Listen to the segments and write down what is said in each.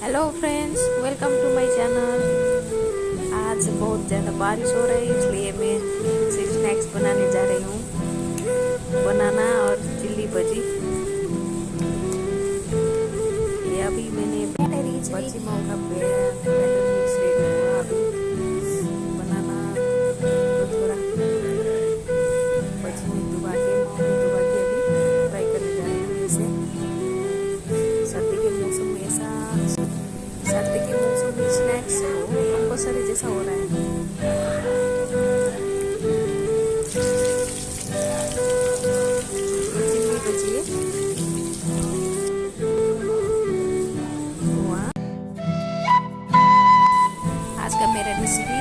Hello friends, welcome to my channel. आज बहुत ज़्यादा बारिश हो रही है, इसलिए मैं स्नैक्स बनाने जा रही हूँ। बनाना और चिल्ली भजी। ये अभी मैंने भजी मौका बैटर मिक्स रेडी हुआ। अभी बनाना को थोड़ा भजी में डुबा के अभी फ्राई करने जा रही हूँ। इसे सर्दी के मौसम में स्नैक्स कंपलसरी जैसा हो रहा है। चिल्ली भजी आज का मेरा रेसिपी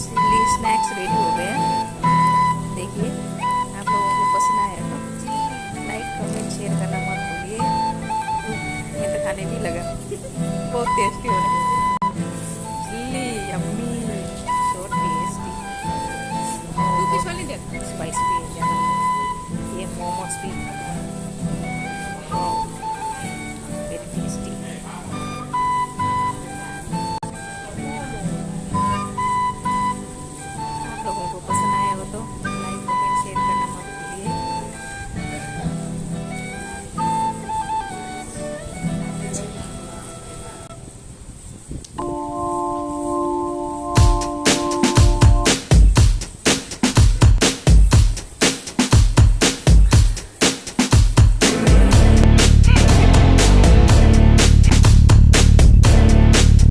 चिल्ली स्नैक्स रेडी हो गया। देखिए, आप लोगों को पसंद आया तो लाइक कमेंट शेयर करना मत भूलिए। मैं तो खाने भी लगा, बहुत टेस्टी हो रहा है। Chilli yummy, so tasty, spicy भी है ज़्यादा। ये मोमोज भी